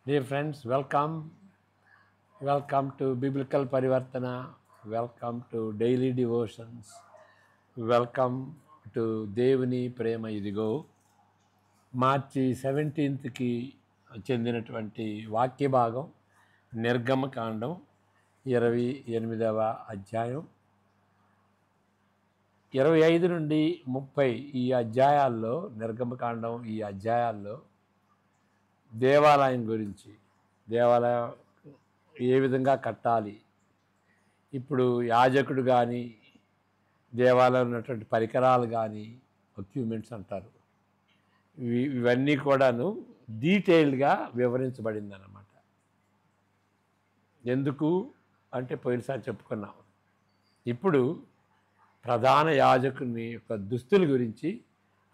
Dear friends, welcome. Welcome to Biblical Parivartana. Welcome to Daily Devotions. Welcome to దేవుని ప్రేమ ఇదిగో. మార్చి 17కి చెందినటువంటి వాక్య భాగం నిర్గమకాండం 28వ అధ్యాయం 25 నుండి 30 ఈ అధ్యాయాల్లో నిర్గమకాండం ఈ అధ్యాయాల్లో దేవాలయం గురించి దేవాలయం ఏ విధంగా కట్టాలి, ఇప్పుడు యాజకుడు కానీ దేవాలయం ఉన్నటువంటి పరికరాలు కానీ ఎక్విప్మెంట్స్ అంటారు, ఇవన్నీ కూడాను డీటెయిల్డ్గా వివరించబడింది అన్నమాట. ఎందుకు అంటే పోయినసారి చెప్పుకున్నాం. ఇప్పుడు ప్రధాన యాజకుని యొక్క దుస్తుల గురించి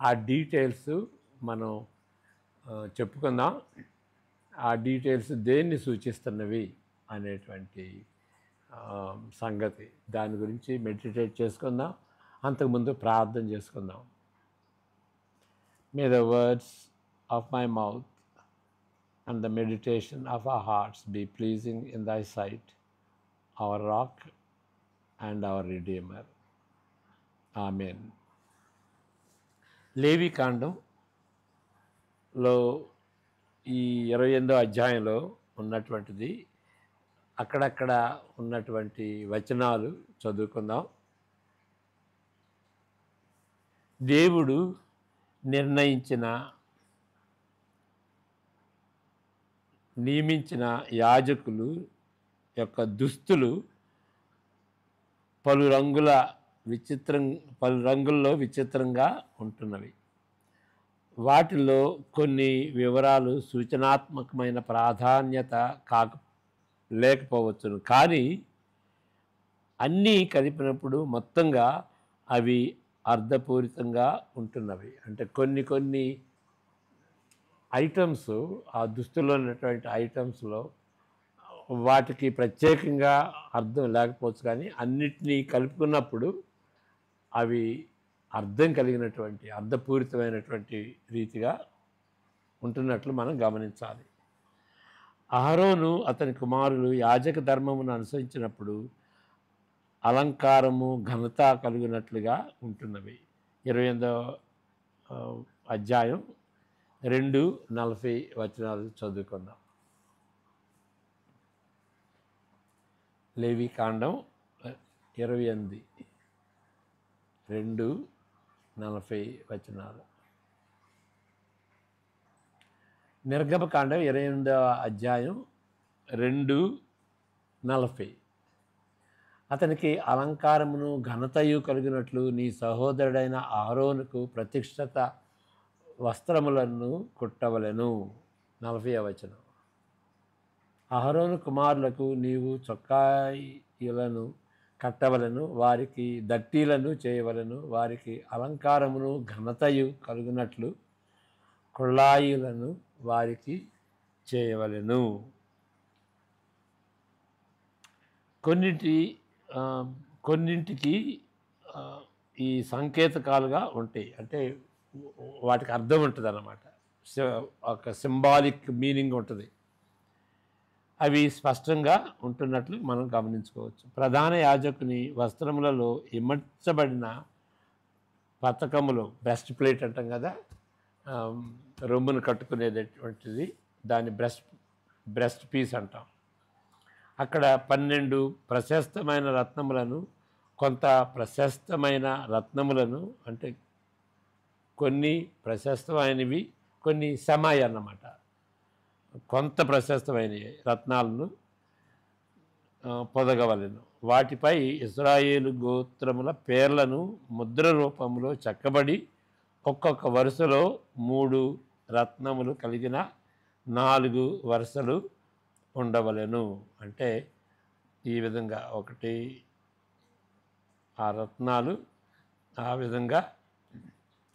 ఆ డీటెయిల్స్ మనం చెప్పుకుందాం. ఆ డీటెయిల్స్ దేన్ని సూచిస్తున్నవి అనేటువంటి సంగతి, దాని గురించి మెడిటేట్ చేసుకుందాం. అంతకుముందు ప్రార్థన చేసుకుందాం. May the words of my mouth and the meditation of our hearts be pleasing in thy sight, our rock and our redeemer. Amen. లేవీకాండంలో ఈ 28వ అధ్యాయంలో ఉన్నటువంటిది అక్కడక్కడ ఉన్నటువంటి వచనాలు చదువుకుందాం. దేవుడు నియమించిన యాజకులు యొక్క దుస్తులు పలు రంగుల్లో విచిత్రంగా ఉంటున్నవి. వాటిలో కొన్ని వివరాలు సూచనాత్మకమైన ప్రాధాన్యత లేకపోవచ్చును, కానీ అన్నీ కలిపినప్పుడు మొత్తంగా అవి అర్థపూరితంగా ఉంటున్నవి. అంటే కొన్ని ఐటమ్స్, ఆ దుస్తుల్లో ఉన్నటువంటి ఐటమ్స్లో వాటికి ప్రత్యేకంగా అర్థం లేకపోవచ్చు, కానీ అన్నిటినీ కలుపుకున్నప్పుడు అవి అర్థం కలిగినటువంటి అర్థపూరితమైనటువంటి రీతిగా ఉంటున్నట్లు మనం గమనించాలి. అహరోను అతని కుమారులు యాజక ధర్మమును అనుసరించినప్పుడు అలంకారము ఘనత కలిగినట్లుగా ఉంటున్నవి. 28వ అధ్యాయం 2:40 వచనాలు చదువుకుందాం. లేవీకాండం 28 2:40 వచనాలు. నిర్గమకాండం 28వ అధ్యాయం 2:40. అతనికి అలంకారమును ఘనతయు కలిగినట్లు నీ సహోదరుడైన అహరోనుకు ప్రతిష్ఠిత వస్త్రములను కుట్టవలెను. 40వ వచనం. అహరోను కుమారులకు నీవు చొక్కాయిలను కట్టవలను, వారికి దట్టీలను చేయవలను, వారికి అలంకారమును ఘనతయు కలుగునట్లు కొళ్ళాయిలను వారికి చేయవలెను. కొన్నింటికి ఈ సంకేతకాలుగా ఉంటాయి, అంటే వాటికి అర్థం ఉంటుంది అన్నమాట. ఒక సింబాలిక్ మీనింగ్ ఉంటుంది. అవి స్పష్టంగా ఉంటున్నట్లు మనం గమనించుకోవచ్చు. ప్రధాన యాజకుని వస్త్రములలో ఇమర్చబడిన పతకములు, బ్రెస్ట్ ప్లేట్ అంటాం కదా, రొమ్మును కట్టుకునేటటువంటిది, దాన్ని బ్రెస్ట్ పీస్ అంటాం. అక్కడ 12 ప్రశస్తమైన రత్నములను, కొంత ప్రశస్తమైన రత్నములను, అంటే కొన్ని ప్రశస్తమైనవి కొన్ని సెమాయి అన్నమాట, కొంత ప్రశస్తమైన రత్నాలను పొదగవలెను. వాటిపై ఇశ్రాయేలు గోత్రముల పేర్లను ముద్ర రూపంలో చెక్కబడి ఒక్కొక్క వరుసలో 3 రత్నములు కలిగిన 4 వరుసలు ఉండవలెను. అంటే ఈ విధంగా ఒకటి ఆ రత్నాలు ఆ విధంగా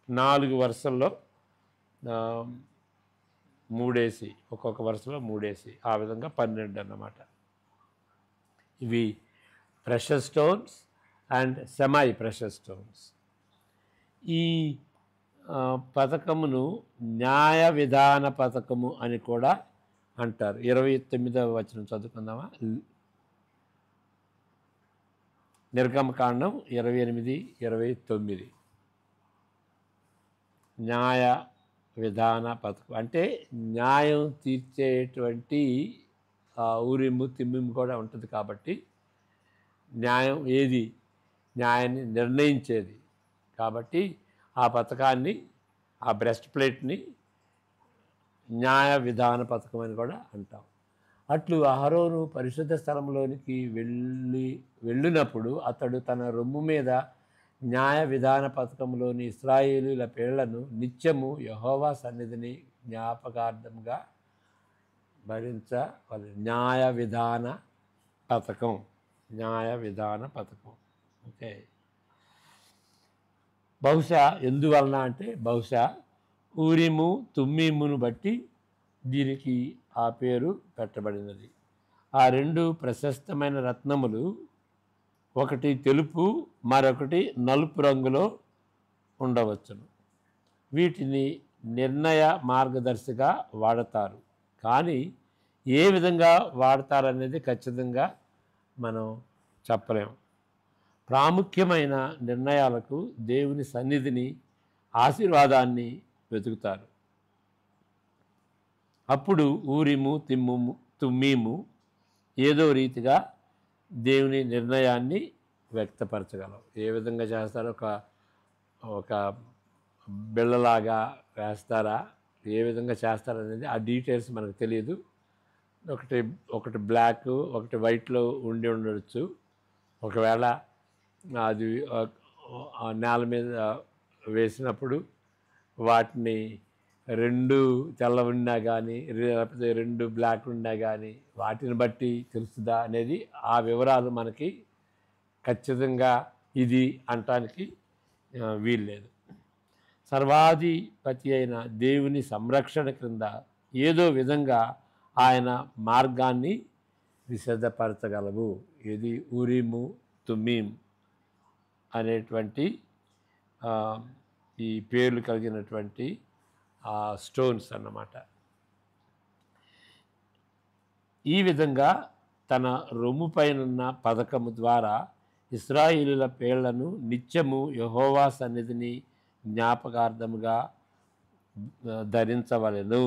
4 వరుసల్లో 3 ఒక్కొక్క వరుసలో 3 ఆ విధంగా 12 అన్నమాట. ఇవి precious stones and semi precious stones. ఈ పథకమును న్యాయ విధాన పథకము అని కూడా అంటారు. 29వ వచనం చదువుకుందామా? నిర్గమకాండం 28, 29. న్యాయ విధాన పథకం అంటే న్యాయం తీర్చేటువంటి ఊరిము తిమ్మిము కూడా ఉంటుంది కాబట్టి న్యాయం ఏది న్యాయాన్ని నిర్ణయించేది కాబట్టి ఆ పథకాన్ని ఆ బ్రెస్ట్ ప్లేట్ని న్యాయ విధాన పథకం అని కూడా అంటాం. అట్లు అహరోను పరిశుద్ధ స్థలంలోనికి వెళ్ళినప్పుడు అతడు తన రొమ్ము మీద న్యాయ విధాన పథకంలోని ఇశ్రాయేలీయుల పేర్లను నిత్యము యెహోవా సన్నిధిని జ్ఞాపకార్థంగా భరించవలెను. న్యాయ విధాన పథకం, న్యాయ విధాన పథకం. ఓకే, బహుశా ఎందువలన అంటే బహుశా ఊరిము తుమ్మీమును బట్టి దీనికి ఆ పేరు పెట్టబడినది. ఆ రెండు ప్రశస్తమైన రత్నములు, ఒకటి తెలుపు మరొకటి నలుపు రంగులో ఉండవచ్చును. వీటిని నిర్ణయ మార్గదర్శిగా వాడతారు, కానీ ఏ విధంగా వాడతారనేది ఖచ్చితంగా మనం చెప్పలేము. ప్రాముఖ్యమైన నిర్ణయాలకు దేవుని సన్నిధిని, ఆశీర్వాదాన్ని వెతుకుతారు. అప్పుడు ఊరిము తుమ్మీము ఏదో రీతిగా దేవుని నిర్ణయాన్ని వ్యక్తపరచగలవు. ఏ విధంగా చేస్తారో ఒక బిళ్ళలాగా వేస్తారా, ఏ విధంగా చేస్తారనేది ఆ డీటెయిల్స్ మనకు తెలియదు. ఒకటి బ్లాక్, ఒకటి వైట్లో ఉండొచ్చు. ఒకవేళ అది నేల మీద వేసినప్పుడు వాటిని రెండు తెల్ల ఉన్నా కానీ లేకపోతే రెండు బ్లాక్ ఉన్నా కానీ వాటిని బట్టి తెలుస్తుందా అనేది ఆ వివరాలు మనకి ఖచ్చితంగా ఇది అనటానికి వీల్లేదు. సర్వాధిపతి అయిన దేవుని సంరక్షణ క్రింద ఏదో విధంగా ఆయన మార్గాన్ని విశదపరచగలవు. ఇది ఊరిము తుమ్మీం అనేటువంటి ఈ పేర్లు కలిగినటువంటి స్టోన్స్ అన్నమాట. ఈ విధంగా తన రొమ్ము పైనున్న పథకము ద్వారా ఇశ్రాయేలీయుల పేర్లను నిత్యము యెహోవా సన్నిధిని జ్ఞాపకార్థముగా ధరించవలెను.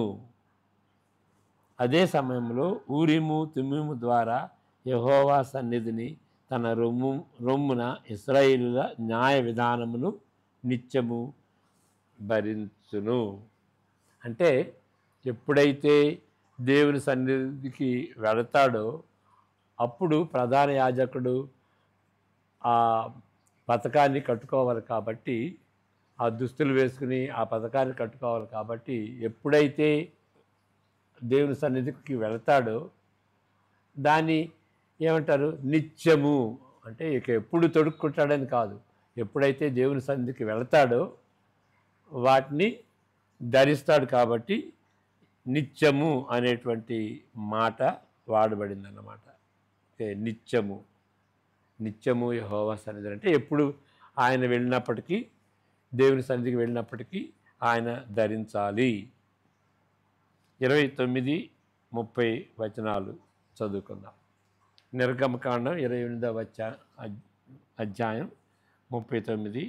అదే సమయంలో ఊరిము తుమ్మీము ద్వారా యెహోవా సన్నిధిని తన రొమ్మున ఇశ్రాయేలీయుల న్యాయ విధానమును నిత్యము భరించును. అంటే ఎప్పుడైతే దేవుని సన్నిధికి వెళతాడో అప్పుడు ప్రధాన యాజకుడు ఆ పథకాన్ని కట్టుకోవాలి కాబట్టి, ఆ దుస్తులు వేసుకుని ఆ పథకాన్ని కట్టుకోవాలి కాబట్టి, ఎప్పుడైతే దేవుని సన్నిధికి వెళతాడో దాన్ని ఏమంటారు? నిత్యము అంటే ఇక ఎప్పుడు తొడుక్కుంటాడని కాదు, ఎప్పుడైతే దేవుని సన్నిధికి వెళతాడో వాటిని ధరిస్తాడు కాబట్టి నిత్యము అనేటువంటి మాట వాడబడిందన్నమాట. నిత్యము యెహోవా సన్నిధి అంటే ఎప్పుడు ఆయన వెళ్ళినప్పటికీ, దేవుని సన్నిధికి వెళ్ళినప్పటికీ ఆయన ధరించాలి. 29, 30 వచనాలు చదువుకుందాం. నిర్గమకాండం 28వ అధ్యాయం 39,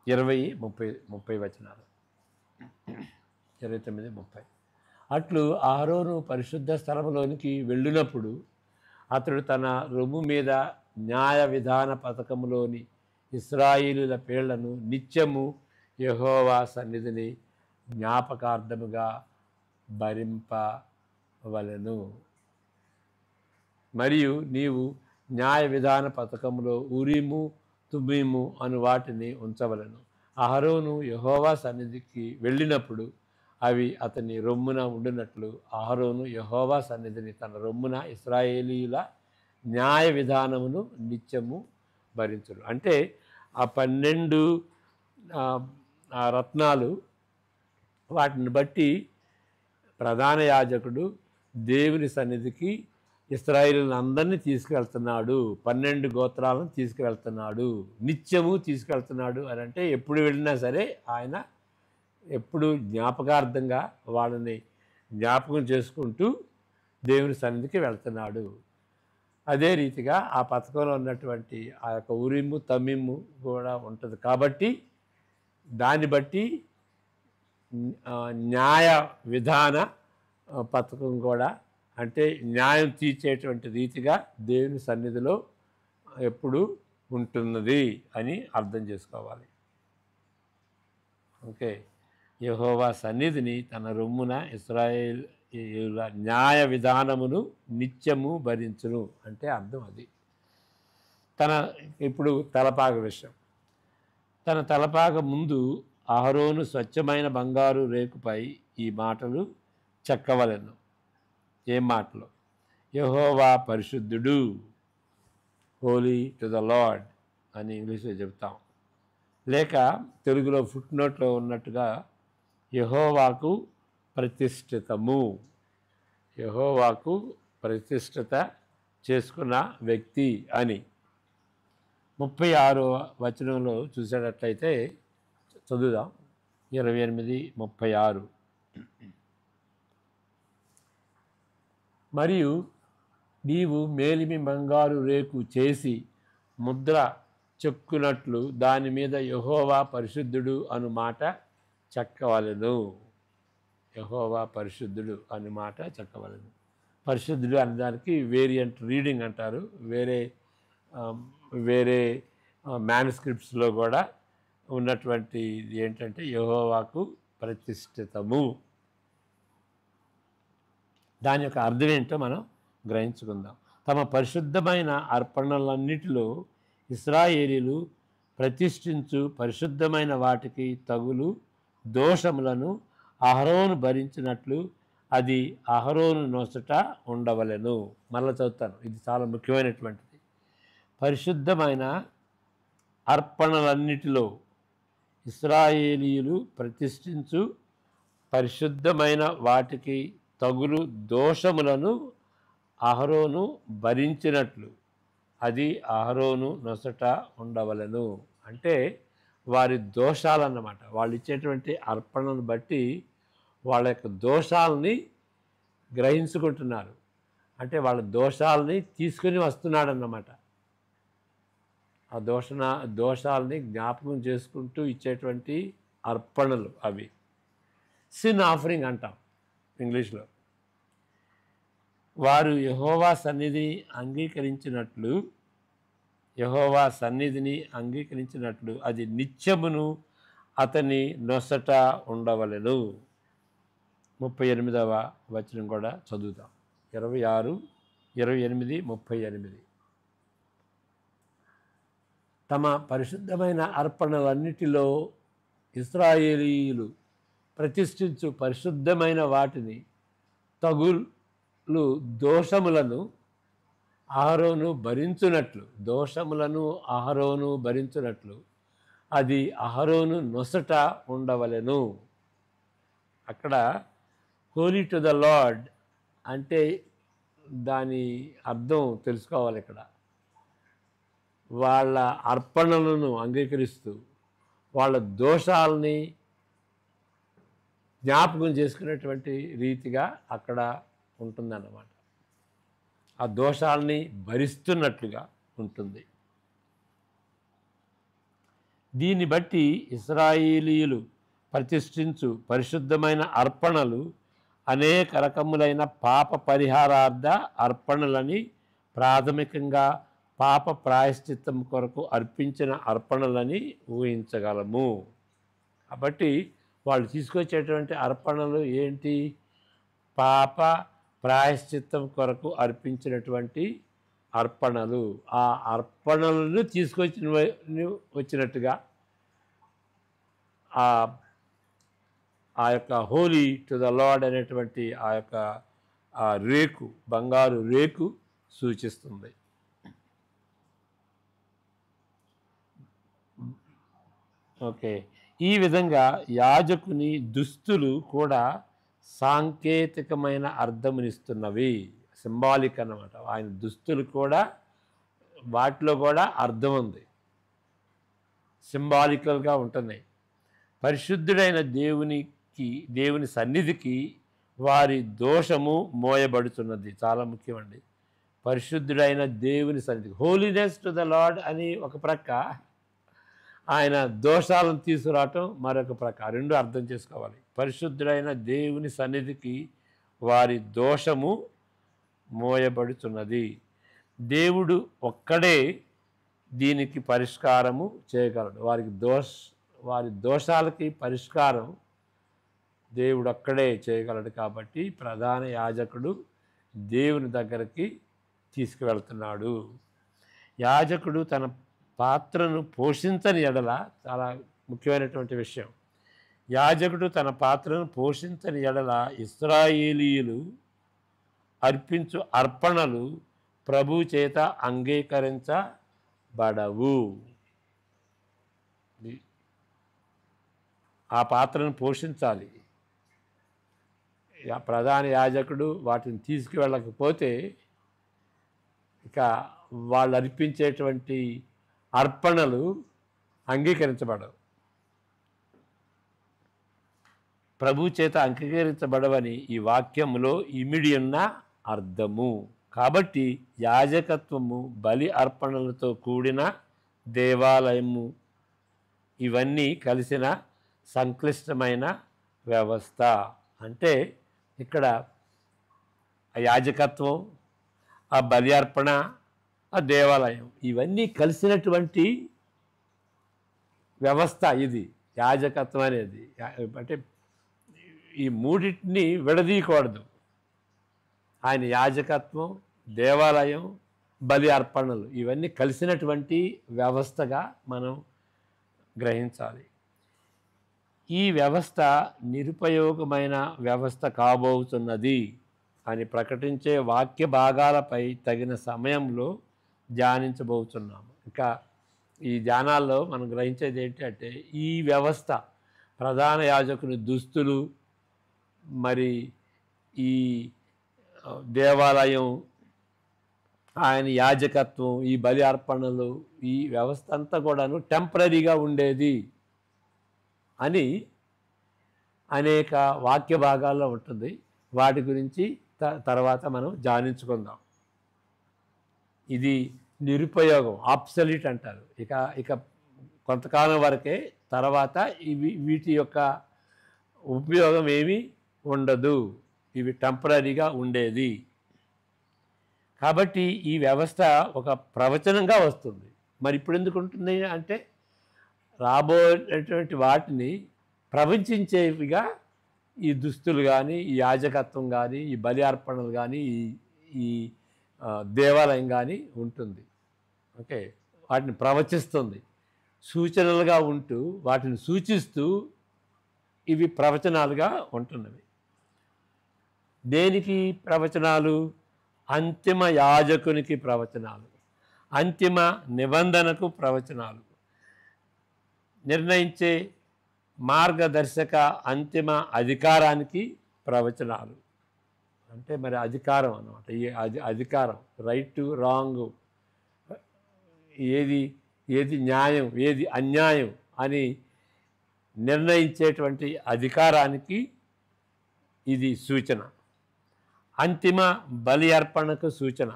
20, 30 వచనాలు. 29, 30. అట్లు అహరోను పరిశుద్ధ స్థలములోనికి వెళ్ళినప్పుడు అతడు తన రొమ్ము మీద న్యాయ విధాన పథకములోని ఇశ్రాయేలీయుల పేర్లను నిత్యము యెహోవా సన్నిధిని జ్ఞాపకార్థముగా భరింపవలెను. మరియు నీవు న్యాయ విధాన పథకములో ఊరిము తుమ్మీము అను వాటిని ఉంచవలెను. అహరోను యెహోవా సన్నిధికి వెళ్ళినప్పుడు అవి అతని రొమ్మున ఉండినట్లు అహరోను యెహోవా సన్నిధిని తన రొమ్మున ఇశ్రాయేలీయుల న్యాయ విధానమును నిత్యము భరించును. అంటే ఆ 12 రత్నాలు, వాటిని బట్టి ప్రధాన యాజకుడు దేవుని సన్నిధికి ఇశ్రాయేలీయులను అందరినీ తీసుకువెళ్తున్నాడు, 12 గోత్రాలను తీసుకువెళ్తున్నాడు, నిత్యము తీసుకెళ్తున్నాడు అని అంటే ఎప్పుడు వెళ్ళినా సరే ఆయన ఎప్పుడు జ్ఞాపకార్థంగా వాళ్ళని జ్ఞాపకం చేసుకుంటూ దేవుని సన్నిధికి వెళ్తున్నాడు. అదే రీతిగా ఆ పథకంలో ఉన్నటువంటి ఆ యొక్క ఉరిము తమ్మిము కూడా ఉంటుంది కాబట్టి దాన్ని బట్టి న్యాయ విధాన పథకం కూడా, అంటే న్యాయం తీర్చేటువంటి రీతిగా దేవుని సన్నిధిలో ఎప్పుడు ఉంటున్నది అని అర్థం చేసుకోవాలి. ఓకే. యెహోవా సన్నిధిని తన రొమ్మున ఇశ్రాయేలీయుల న్యాయ విధానమును నిత్యము భరించును అంటే అర్థం అది. ఇప్పుడు తలపాగ విషయం. తన తలపాగ ముందు అహరోను స్వచ్ఛమైన బంగారు రేకుపై ఈ మాటలు చెక్కవలెను. ఏం మాటలు? యెహోవా పరిశుద్ధుడు, హోలీ టు ద లార్డ్ అని ఇంగ్లీష్లో చెప్తాం. లేక తెలుగులో ఫుట్ నోట్లో ఉన్నట్టుగా యెహోవాకు ప్రతిష్ఠితము, యెహోవాకు ప్రతిష్ఠిత చేసుకున్న వ్యక్తి అని 36వ వచనంలో చూసేటట్లయితే చదువుదాం. 28:36. మరియు నీవు మేలిమి బంగారు రేకు చేసి ముద్ర చెక్కునట్లు దాని మీద యెహోవా పరిశుద్ధుడు అను మాట చెక్కవలెను. యెహోవా పరిశుద్ధుడు అను మాట చెక్కవలెను. పరిశుద్ధుడు అనేదానికి వేరియంట్ రీడింగ్ అంటారు. వేరే మ్యానుస్క్రిప్ట్స్లో కూడా ఉన్నటువంటి ఏంటంటే యెహోవాకు ప్రతిష్ఠితము. దాని యొక్క అర్థం ఏంటో మనం గ్రహించుకుందాం. తమ పరిశుద్ధమైన అర్పణలన్నిటిలో ఇశ్రాయేలీలు ప్రతిష్ఠించు పరిశుద్ధమైన వాటికి తగులు దోషములను అహరోను భరించినట్లు అది అహరోను నొసట ఉండవలెను. మళ్ళీ చదువుతాను, ఇది చాలా ముఖ్యమైనటువంటిది. పరిశుద్ధమైన అర్పణలన్నిటిలో ఇశ్రాయేలీయులు ప్రతిష్ఠించు పరిశుద్ధమైన వాటికి తగులు దోషములను అహరోను భరించినట్లు అది అహరోను నొసట ఉండవలెను. అంటే వారి దోషాలన్నమాట. వాళ్ళు ఇచ్చేటువంటి అర్పణను బట్టి వాళ్ళ యొక్క దోషాలని గ్రహించుకుంటున్నారు. అంటే వాళ్ళ దోషాలని తీసుకుని వస్తున్నాడన్నమాట. ఆ దోషాలని జ్ఞాపకం చేసుకుంటూ ఇచ్చేటువంటి అర్పణలు అవి. సిన్ ఆఫరింగ్ అంటాం ఇంగ్లీష్లో. వారు యెహోవా సన్నిధిని అంగీకరించినట్లు అది నిత్యమును అతని నొసట ఉండవలెను. 38వ వచనం కూడా చదువుతాం. 26, 28, 38. తమ పరిశుద్ధమైన అర్పణలన్నిటిలో ఇశ్రాయేలీయులు ప్రతిష్ఠించు పరిశుద్ధమైన వాటిని తగులు దోషములను అహరోను భరించునట్లు అది అహరోను నొసట ఉండవలెను. అక్కడ హోలీ టు ద లార్డ్ అంటే దాని అర్థం తెలుసుకోవాలి. ఇక్కడ వాళ్ళ అర్పణలను అంగీకరిస్తూ వాళ్ళ దోషాలని జ్ఞాపకం చేసుకునేటువంటి రీతిగా అక్కడ ఉంటుందన్నమాట. ఆ దోషాలని భరిస్తున్నట్లుగా ఉంటుంది. దీన్ని బట్టి ఇశ్రాయేలీయులు ప్రతిష్ఠించు పరిశుద్ధమైన అర్పణలు అనేక రకములైన పాప పరిహారార్థ అర్పణలని ప్రాథమికంగా పాప ప్రాయశ్చిత్తం కొరకు అర్పించిన అర్పణలని ఊహించగలము. కాబట్టి వాళ్ళు తీసుకొచ్చేటువంటి అర్పణలు ఏంటి? పాప ప్రాయశ్చిత్తం కొరకు అర్పించినటువంటి అర్పణలు. ఆ అర్పణలను వచ్చినట్టుగా ఆ యొక్క హోలీ టు ద లార్డ్ అనేటువంటి ఆ యొక్క రేకు, బంగారు రేకు సూచిస్తుంది. ఓకే. ఈ విధంగా యాజకుని దుస్తులు కూడా సాంకేతికమైన అర్థమునిస్తున్నవి. సింబాలిక్ అన్నమాట. ఆయన దుస్తులు కూడా వాటిలో కూడా అర్థం ఉంది, సింబాలికల్గా ఉంటున్నాయి. పరిశుద్ధుడైన దేవుని సన్నిధికి వారి దోషము మోయబడుతున్నది. చాలా ముఖ్యమండి. పరిశుద్ధుడైన దేవుని సన్నిధి, హోలీనెస్ టు ద లార్డ్ అని ఒక ప్రక్క, ఆయన దోషాలను తీసుకురావటం మరొక ప్రక్క, రెండు అర్థం చేసుకోవాలి. పరిశుద్ధుడైన దేవుని సన్నిధికి వారి దోషము మోయబడుతున్నది. దేవుడు ఒక్కడే దీనికి పరిష్కారము చేయగలడు. వారి దోషాలకి పరిష్కారం దేవుడు ఒక్కడే చేయగలడు. కాబట్టి ప్రధాన యాజకుడు దేవుని దగ్గరికి తీసుకువెళ్తున్నాడు. యాజకుడు తన పాత్రను పోషించని ఎడల, చాలా ముఖ్యమైనటువంటి విషయం, యాజకుడు తన పాత్రను పోషించని ఎడల ఇశ్రాయేలీయులు అర్పించు అర్పణలు ప్రభు చేత అంగీకరించబడవు. ఆ పాత్రను పోషించాలి. ప్రధాన యాజకుడు వాటిని తీసుకువెళ్ళకపోతే ఇక వాళ్ళు అర్పించేటువంటి అర్పణలు అంగీకరించబడవు, ప్రభు చేత అంగీకరించబడవని ఈ వాక్యములో ఇమిడి ఉన్న అర్థము. కాబట్టి యాజకత్వము, బలి అర్పణలతో కూడిన దేవాలయము, ఇవన్నీ కలిసిన సంక్లిష్టమైన వ్యవస్థ. అంటే ఇక్కడ యాజకత్వం, ఆ బలి అర్పణ, ఆ దేవాలయం, ఇవన్నీ కలిసినటువంటి వ్యవస్థ ఇది యాజకత్వం అనేది. అంటే ఈ మూడింటిని విడదీయకూడదు. ఆయన యాజకత్వం, దేవాలయం, బలి అర్పణలు, ఇవన్నీ కలిసినటువంటి వ్యవస్థగా మనం గ్రహించాలి. ఈ వ్యవస్థ నిరుపయోగమైన వ్యవస్థ కాబోతున్నది అని ప్రకటించే వాక్య భాగాలపై తగిన సమయంలో ధ్యానించబోతున్నాము. ఇంకా ఈ ధ్యానాల్లో మనం గ్రహించేది ఏంటంటే, ఈ వ్యవస్థ, ప్రధాన యాజకుని దుస్తులు, మరి ఈ దేవాలయం, ఆయన యాజకత్వం, ఈ బలి అర్పణలు, ఈ వ్యవస్థ అంతా కూడాను టెంపరీగా ఉండేది అని అనేక వాక్య భాగాల్లో ఉంటుంది. వాటి గురించి తర్వాత మనం ధ్యానించుకుందాం. ఇది నిరుపయోగం, ఆబ్సల్యూట్ అంటారు. ఇక కొంతకాలం వరకే, తర్వాత వీటి యొక్క ఉపయోగం ఏమీ ఉండదు, ఇవి టెంపరీగా ఉండేది. కాబట్టి ఈ వ్యవస్థ ఒక ప్రవచనంగా వస్తుంది. మరి ఇప్పుడు ఎందుకు ఉంటుంది అంటే, రాబోయేటువంటి వాటిని ప్రవచించేవిగా ఈ దుస్తులు కానీ, ఈ యాజకత్వం కానీ, ఈ బలి అర్పణలు కానీ, ఈ దేవాలయం కానీ ఉంటుంది. ఓకే, వాటిని ప్రవచిస్తుంది, సూచనలుగా ఉంటూ వాటిని సూచిస్తూ ఇవి ప్రవచనాలుగా ఉంటున్నవి. దేనికి ప్రవచనాలు? అంతిమ యాజకునికి ప్రవచనాలు, అంతిమ నిబంధనకు ప్రవచనాలు, నిర్ణయించే మార్గదర్శక అంతిమ అధికారానికి ప్రవచనాలు. అంటే మరి అధికారం అన్నమాట. ఈ అధికారం, రైట్ రాంగ్, ఏది న్యాయం, ఏది అన్యాయం అని నిర్ణయించేటువంటి అధికారానికి ఇది సూచన. అంతిమ బలి అర్పణకు సూచన,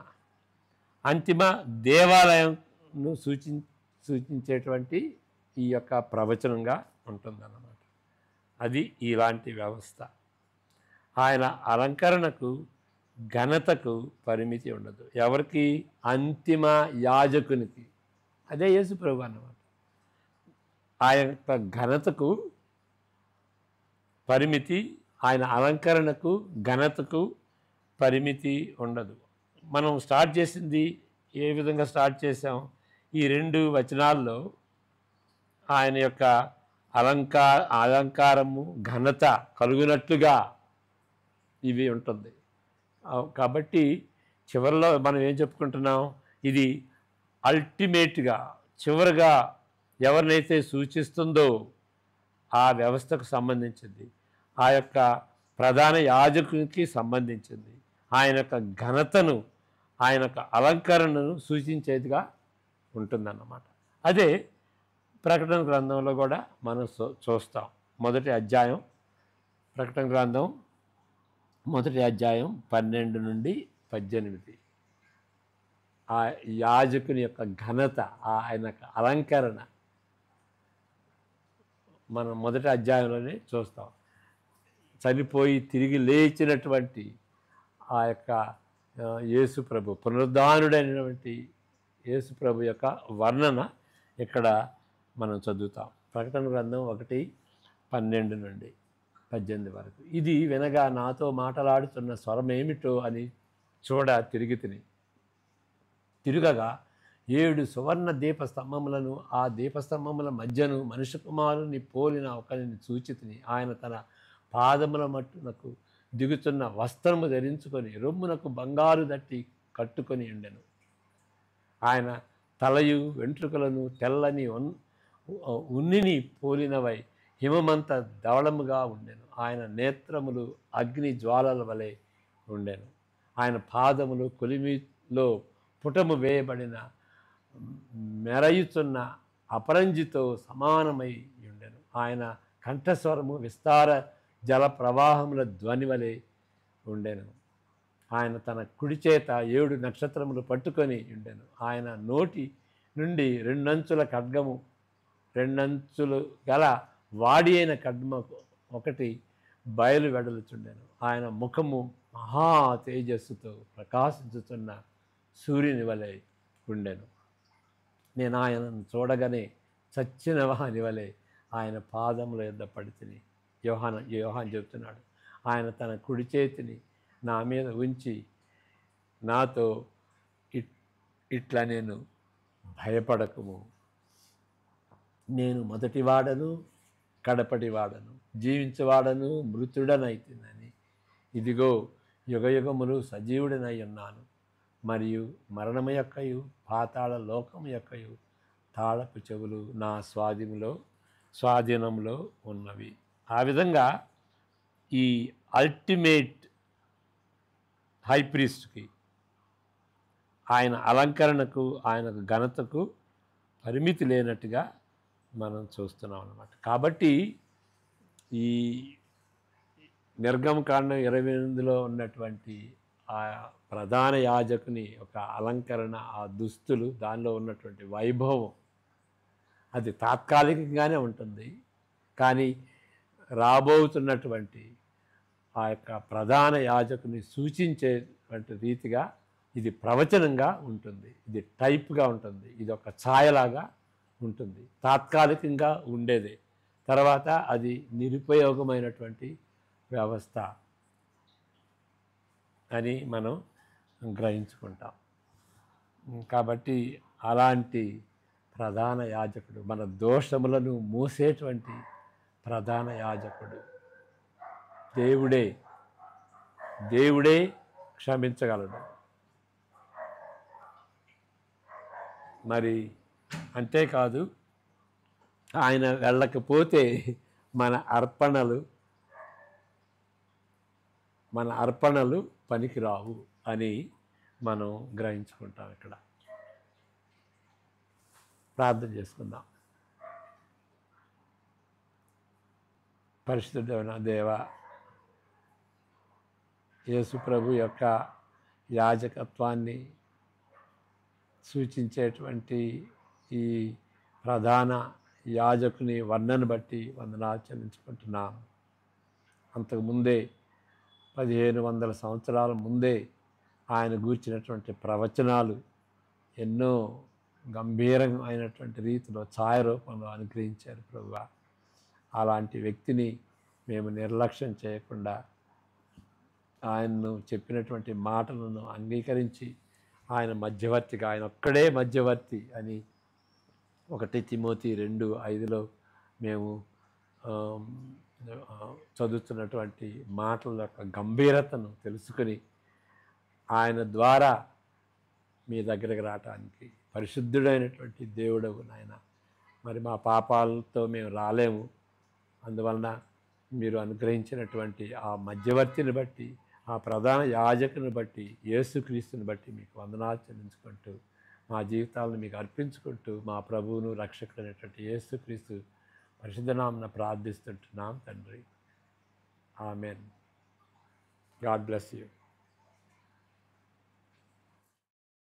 అంతిమ దేవాలయంను సూచించేటువంటి ఈ యొక్క ప్రవచనంగా ఉంటుందన్నమాట. అది ఇలాంటి వ్యవస్థ. ఆయన అలంకరణకు, ఘనతకు పరిమితి ఉండదు. ఎవరికి? అంతిమ యాజకునికి. అదే యేసు ప్రభు అన్నమాట. ఆయన యొక్క ఘనతకు పరిమితి, ఆయన అలంకరణకు, ఘనతకు పరిమితి ఉండదు. మనం స్టార్ట్ చేసింది ఏ విధంగా స్టార్ట్ చేసాం? ఈ 2 వచనాల్లో ఆయన యొక్క అలంకారము, ఘనత కలుగునట్లుగా ఇవి ఉంటుంది. కాబట్టి చివరిలో మనం ఏం చెప్పుకుంటున్నాం? ఇది అల్టిమేట్గా, చివరిగా ఎవరినైతే సూచిస్తుందో ఆ వ్యవస్థకు సంబంధించింది, ఆ యొక్క ప్రధాన యాజకునికి సంబంధించింది, ఆయన యొక్క ఘనతను, ఆయన యొక్క అలంకరణను సూచించేదిగా ఉంటుందన్నమాట. అదే ప్రకటన గ్రంథంలో కూడా మనం చూస్తాం. మొదటి అధ్యాయం, ప్రకటన గ్రంథం మొదటి అధ్యాయం 12 నుండి 18. ఆ యాజకుని యొక్క ఘనత, ఆయన యొక్క అలంకరణ మనం మొదటి అధ్యాయంలోనే చూస్తాం. చనిపోయి తిరిగి లేచినటువంటి ఆ యొక్క యేసు ప్రభు, పునరుద్ధానుడైనటువంటి యేసు ప్రభు యొక్క వర్ణన ఇక్కడ మనం చదువుతాం. ప్రకటన గ్రంథం 1:12 నుండి 18 వరకు. ఇది వినగా నాతో మాట్లాడుతున్న స్వరం ఏమిటో అని తిరగగా 7 సువర్ణ దీపస్తంభములను, ఆ దీపస్తంభముల మధ్యను మనుష్య కుమారుని పోలిన ఒకరిని చూచితిని. ఆయన తన పాదముల మట్టునకు దిగుతున్న వస్త్రము ధరించుకొని రొమ్మునకు బంగారు దట్టి కట్టుకొని ఉండెను. ఆయన తలయు వెంట్రుకలను తెల్లని ఉన్నిని పోలినవై హిమమంత ధవళముగా ఉండెను. ఆయన నేత్రములు అగ్ని జ్వాలల వలె ఉండెను. ఆయన పాదములు కొలిమిలో పుటము వేయబడిన మెరయుచున్న అపరంజితో సమానమై ఉండెను. ఆయన కంఠస్వరము విస్తార జల ప్రవాహముల ధ్వని వలె ఉండెను. ఆయన తన కుడి చేత 7 నక్షత్రములు పట్టుకొని ఉండెను. ఆయన నోటి నుండి రెండంచులు గల వాడి అయిన ఖడ్గము ఒకటి బయలు వెడలుచుండెను. ఆయన ముఖము మహా తేజస్సుతో ప్రకాశించుతున్న సూర్యుని వలె ఉండెను. నేను ఆయనను చూడగానే చచ్చిన వాని వలె ఆయన పాదముల యొద్ద పడితిని. యోహాన్ చెబుతున్నాడు. ఆయన తన కుడి చేతిని నా మీద ఉంచి నాతో ఇట్లా నేను భయపడకుము, నేను మొదటివాడను కడపటివాడను, జీవించేవాడను మృతుడనైతినని. ఇదిగో యుగయుగములు సజీవుడనై ఉన్నాను, మరియు మరణము యొక్కయు పాతాళ లోకము యొక్కయు తాళపు చెవులు నా స్వాధీనంలో ఉన్నవి. ఆ విధంగా ఈ అల్టిమేట్ హై ప్రీస్ట్కి, ఆయన అలంకరణకు, ఆయన ఘనతకు పరిమితి లేనట్టుగా మనం చూస్తున్నాం అన్నమాట. కాబట్టి ఈ నిర్గమకాండం 28లో ఉన్నటువంటి ఆ ప్రధాన యాజకుని ఒక అలంకరణ, ఆ దుస్తులు, దానిలో ఉన్నటువంటి వైభవం అది తాత్కాలికంగానే ఉంటుంది. కానీ రాబోతున్నటువంటి ఆ యొక్క ప్రధాన యాజకుని సూచించేటువంటి రీతిగా ఇది ప్రవచనంగా ఉంటుంది, ఇది టైప్గా ఉంటుంది, ఇది ఒక ఛాయలాగా ఉంటుంది. తాత్కాలికంగా ఉండేదే, తర్వాత అది నిరుపయోగమైనటువంటి వ్యవస్థ అని మనం గ్రహించుకుంటాం. కాబట్టి అలాంటి ప్రధాన యాజకుడు, మన దోషములను మూసేటువంటి ప్రధాన యాజకుడు దేవుడే క్షమించగలడు. మరి అంతేకాదు, ఆయన వెళ్ళకపోతే మన అర్పణలు పనికిరావు అని మనం గ్రహించుకుంటాం. ఇక్కడ ప్రార్థన చేసుకుందాం. పరిశుద్ధమైన దేవా, యేసు ప్రభు యొక్క యాజకత్వాన్ని సూచించేటువంటి ఈ ప్రధాన యాజకుని వర్ణను బట్టి వందనాలు చెల్లించుకుంటున్నాం. అంతకుముందే 1500 సంవత్సరాల ముందే ఆయన గూర్చినటువంటి ప్రవచనాలు ఎన్నో గంభీరమైనటువంటి రీతిలో ఛాయారూపంలో అనుగ్రహించారు ప్రభువా. అలాంటి వ్యక్తిని మేము నిర్లక్ష్యం చేయకుండా ఆయన్ను చెప్పినటువంటి మాటలను అంగీకరించి ఆయన మధ్యవర్తిగా, ఆయన ఒక్కడే మధ్యవర్తి అని 1 తిమోతి 2:5లో మేము చదువుతున్నటువంటి మాటల యొక్క గంభీరతను తెలుసుకొని ఆయన ద్వారా మీ దగ్గరకు రావటానికి పరిశుద్ధుడైనటువంటి దేవుడవు నాయన. మరి మా పాపాలతో మేము రాలేము, అందువలన మీరు అనుగ్రహించినటువంటి ఆ మధ్యవర్తిని బట్టి, ఆ ప్రధాన యాజకుని బట్టి, యేసుక్రీస్తుని బట్టి మీకు వందనాలు చెల్లించుకుంటూ మా జీవితాలను మీకు అర్పించుకుంటూ మా ప్రభువును రక్షకుడైనటువంటి యేసుక్రీస్తు పరిశుద్ధ నామమున ప్రార్థిస్తుంటున్నాం తండ్రి. ఆమెన్. God bless you.